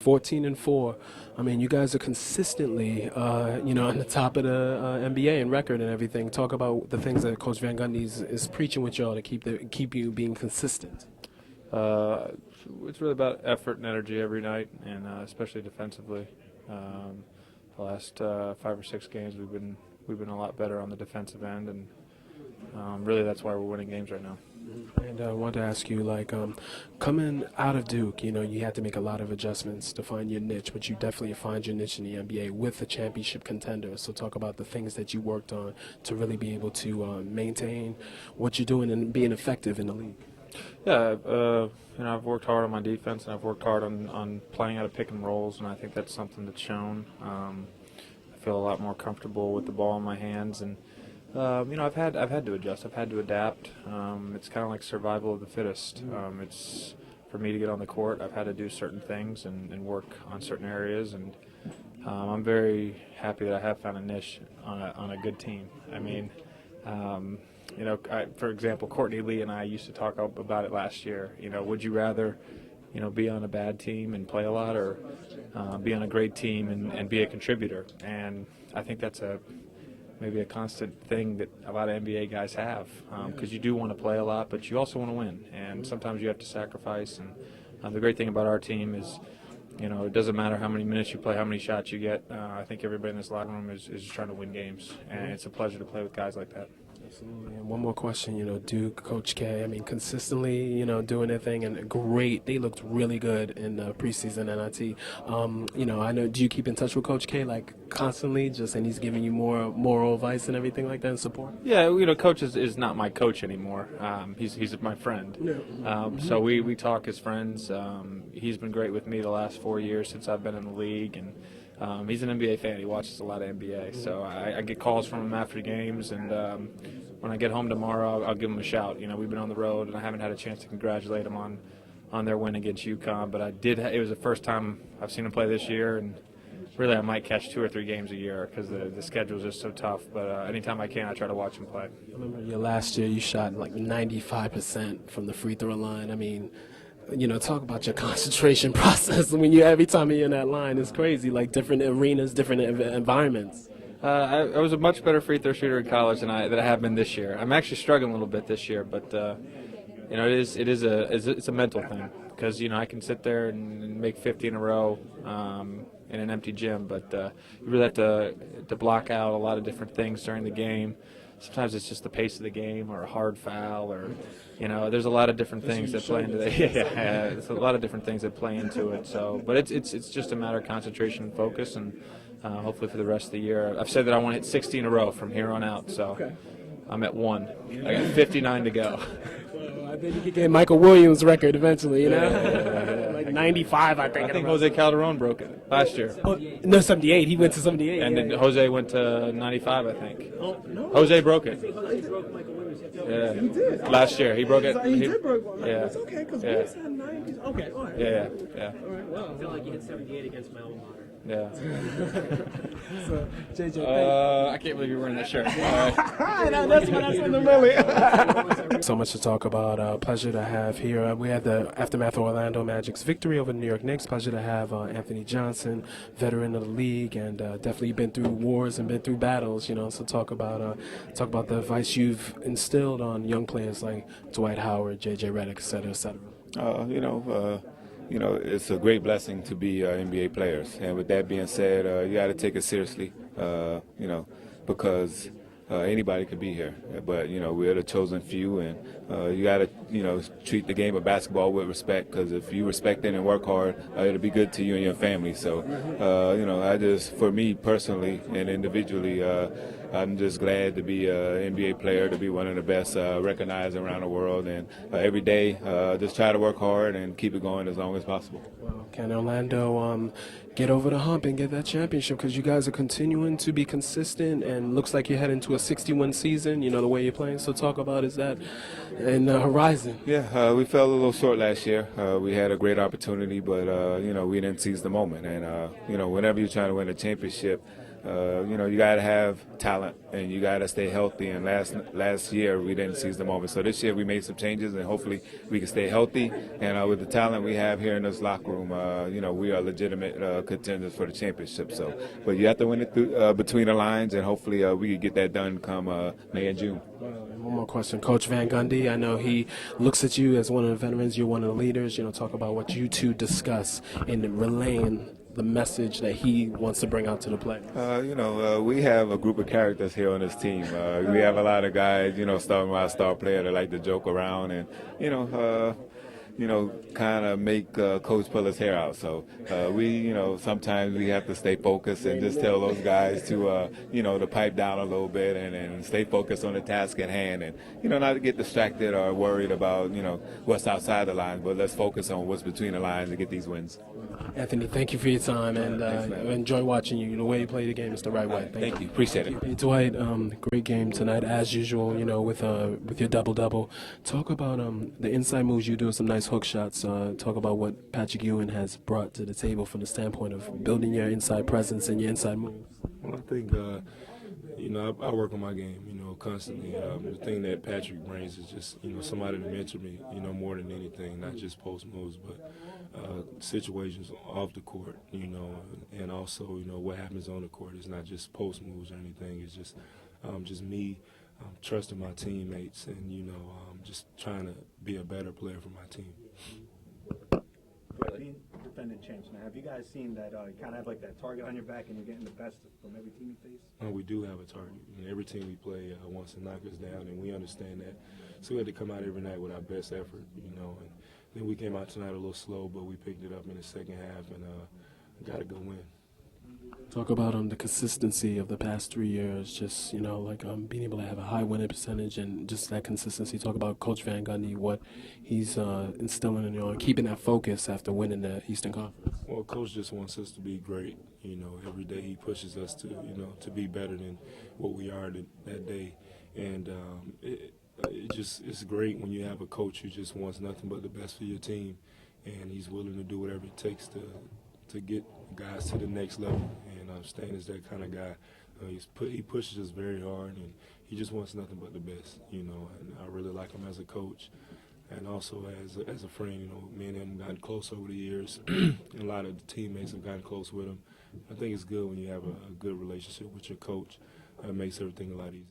14-4. I mean, you guys are consistently, on the top of the NBA in record and everything. Talk about the things that Coach Van Gundy is preaching with y'all to keep you being consistent. Uh, it's really about effort and energy every night, and especially defensively. Um, the last 5 or 6 games, we've been a lot better on the defensive end, and really that's why we're winning games right now. And I wanted to ask you, coming out of Duke, you had to make a lot of adjustments to find your niche, but you definitely find your niche in the NBA with a championship contender. So talk about the things that you worked on to really be able to maintain what you're doing and being effective in the league. Yeah, I've worked hard on my defense, and I've worked hard on playing out of pick and rolls, and I think that's something that's shown. I feel a lot more comfortable with the ball in my hands, and I've had to adjust. I've had to adapt. It's kind of like survival of the fittest. It's for me to get on the court. I've had to do certain things and work on certain areas, and I'm very happy that I have found a niche on a good team. I mean, for example, Courtney Lee and I used to talk about it last year. Would you rather, be on a bad team and play a lot, or be on a great team and be a contributor? And I think that's maybe a constant thing that a lot of NBA guys have, because you do want to play a lot, but you also want to win, and sometimes you have to sacrifice. And the great thing about our team is, it doesn't matter how many minutes you play, how many shots you get. I think everybody in this locker room is just trying to win games, and it's a pleasure to play with guys like that. Absolutely. And one more question, Duke, Coach K, I mean, consistently, doing their thing and great. They looked really good in the preseason NIT. I know, do you keep in touch with Coach K, constantly, and he's giving you more moral advice and everything like that and support? Yeah, Coach is not my coach anymore. He's my friend. Yeah. So we talk as friends. He's been great with me the last 4 years since I've been in the league, and he's an NBA fan. He watches a lot of NBA. So I get calls from him after games, and when I get home tomorrow, I'll give him a shout. We've been on the road, and I haven't had a chance to congratulate him on their win against UConn, but I did. It was the first time I've seen him play this year, and really I might catch 2 or 3 games a year because the schedule is just so tough. But anytime I can, I try to watch him play. I remember last year you shot 95% from the free throw line. I mean, talk about your concentration process when every time you're in that line. It's crazy, different arenas, different environments. I was a much better free throw shooter in college than I have been this year. I'm actually struggling a little bit this year, but it's a mental thing, because I can sit there and make 50 in a row in an empty gym, but you really have to block out a lot of different things during the game. Sometimes it's just the pace of the game, or a hard foul, or there's a lot of different things that play into it. Yeah, it's a lot of different things that play into it. So, but it's just a matter of concentration and focus, and hopefully for the rest of the year. I've said that I want to hit 60 in a row from here on out. So okay. I'm at 1. I got 59 to go. Well, I think you could get Michael Williams' record eventually. Yeah. 95, I think. I think Jose Calderon broke it last year. Oh, no, 78. He went to 78. And then Jose went to 95, I think. Oh, no. Jose broke it. Yeah. He did. Last year, he broke it. He did break one. Yeah. That's okay, because Willis had 90. Okay, all right. Yeah. All right, wow. I feel like you hit 78 against my alma mater. Yeah. So, JJ, I can't believe you're wearing that shirt. that's what I said to Millie. So much to talk about. Pleasure to have here. We had the aftermath of Orlando Magic's victory over the New York Knicks. Pleasure to have Anthony Johnson, veteran of the league, and definitely been through wars and been through battles. So talk about the advice you've instilled on young players like Dwight Howard, JJ Redick, et cetera, et cetera. It's a great blessing to be NBA players. And with that being said, you got to take it seriously, because anybody could be here. But, we're the chosen few, and you got to, treat the game of basketball with respect, because if you respect it and work hard, it'll be good to you and your family. So, for me personally and individually, I'm just glad to be an NBA player, to be one of the best recognized around the world, and every day just try to work hard and keep it going as long as possible. Well, can Orlando get over the hump and get that championship? Because you guys are continuing to be consistent, and looks like you're heading to a 61 season, the way you're playing. So talk about, is that in the horizon? Yeah, we fell a little short last year. We had a great opportunity, but, we didn't seize the moment. And, whenever you're trying to win a championship, you got to have talent and you got to stay healthy. And last year we didn't seize the moment. So this year we made some changes and hopefully we can stay healthy. And with the talent we have here in this locker room, we are legitimate contenders for the championship. So, but you have to win it through, between the lines, and hopefully we can get that done come May and June. One more question, Coach Van Gundy. I know he looks at you as one of the veterans. You're one of the leaders. Talk about what you two discuss in relaying the message that he wants to bring out to the players. We have a group of characters here on this team. We have a lot of guys, starting with our star player that like to joke around and, kind of make Coach pull his hair out. So sometimes we have to stay focused and just tell those guys to, to pipe down a little bit and stay focused on the task at hand and, not to get distracted or worried about, what's outside the lines, but let's focus on what's between the lines and get these wins. Anthony, thank you for your time, and enjoy watching you. The way you play the game is the right way. Thank you. Appreciate it. Hey, Dwight, great game tonight, as usual, with your double-double. Talk about the inside moves you do, some nice hook shots. Talk about what Patrick Ewing has brought to the table from the standpoint of building your inside presence and your inside moves. Well, I think, I work on my game, constantly. The thing that Patrick brings is just, somebody to mentor me, more than anything, not just post moves, but situations off the court, and also, what happens on the court. It's not just post moves or anything. It's just me trusting my teammates and, just trying to be a better player for my team. Being defending champs now, have you guys seen that you kind of have like that target on your back and you're getting the best from every team you face? We do have a target. Every team we play wants to knock us down, and we understand that. So we had to come out every night with our best effort, and then we came out tonight a little slow, but we picked it up in the second half and got a good win. Talk about the consistency of the past 3 years, just, being able to have a high winning percentage and just that consistency. Talk about Coach Van Gundy, what he's instilling in you and keeping that focus after winning the Eastern Conference. Well, Coach just wants us to be great. Every day he pushes us to, to be better than what we are that day. And it's great when you have a coach who just wants nothing but the best for your team, and he's willing to do whatever it takes to get guys to the next level. And Stan is that kind of guy. He pushes us very hard, and he just wants nothing but the best. And I really like him as a coach, and also as a friend. Me and him gotten close over the years, and a lot of the teammates have gotten close with him. I think it's good when you have a good relationship with your coach. It makes everything a lot easier.